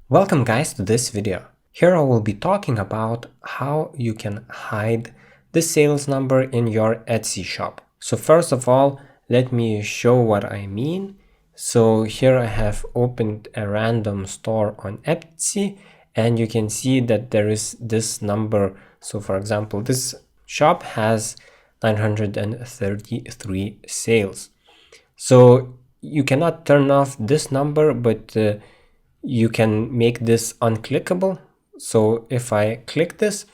Welcome guys to this video. Here I will be talking about how you can hide the sales number in your Etsy shop. So first of all, let me show what I mean. So here I have opened a random store on Etsy and you can see that there is this number. So for example, this shop has 933 sales. So you cannot turn off this number, but you can make this unclickable. So if I click this,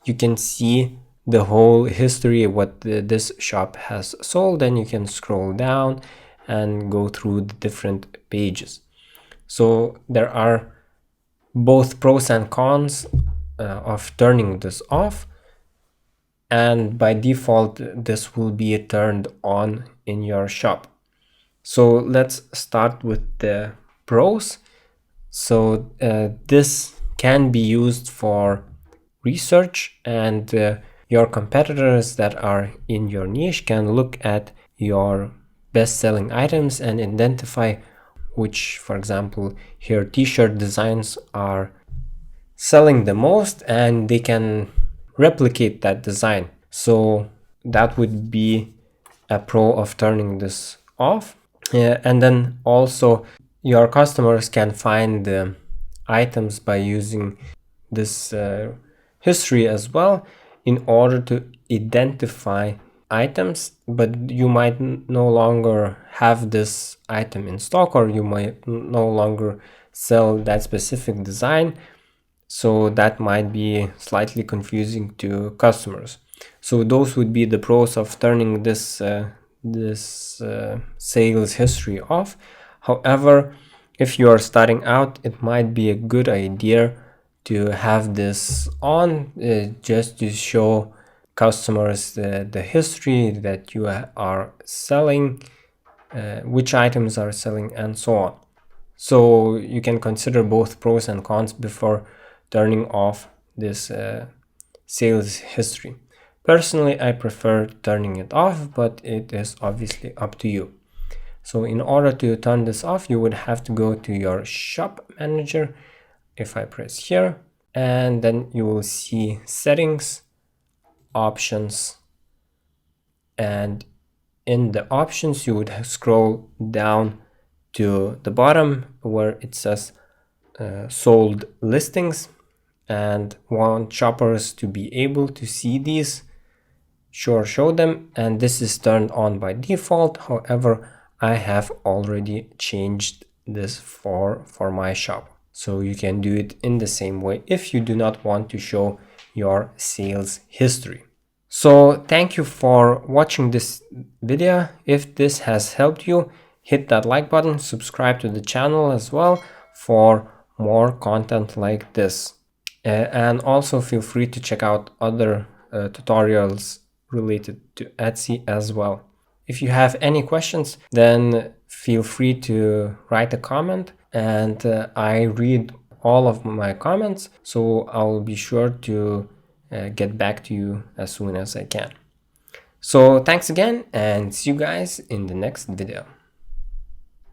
you can see the whole history of what this shop has sold, and you can scroll down and go through the different pages. So there are both pros and cons of turning this off, and by default this will be turned on in your shop. So let's start with the pros. So this can be used for research, and your competitors that are in your niche can look at your best-selling items and identify which, for example, here t-shirt designs are selling the most, and they can replicate that design. So that would be a pro of turning this off. And then also your customers can find the items by using this history as well in order to identify items, but you might no longer have this item in stock, or you might no longer sell that specific design. So that might be slightly confusing to customers. So those would be the pros of turning this sales history off. However, if you are starting out, it might be a good idea to have this on, just to show customers the history that you are selling, which items are selling, and so on. So you can consider both pros and cons before turning off this sales history. Personally, I prefer turning it off, but it is obviously up to you. So in order to turn this off, you would have to go to your shop manager. If I press here, and then you will see settings, options, and in the options you would scroll down to the bottom where it says sold listings, and want shoppers to be able to see these, show them, and this is turned on by default. However, I have already changed this for my shop, so you can do it in the same way if you do not want to show your sales history. So thank you for watching this video. If this has helped you, hit that like button, subscribe to the channel as well for more content like this, and also feel free to check out other tutorials related to Etsy as well. If you have any questions, then feel free to write a comment, and I read all of my comments, so I'll be sure to get back to you as soon as I can. So thanks again, and see you guys in the next video.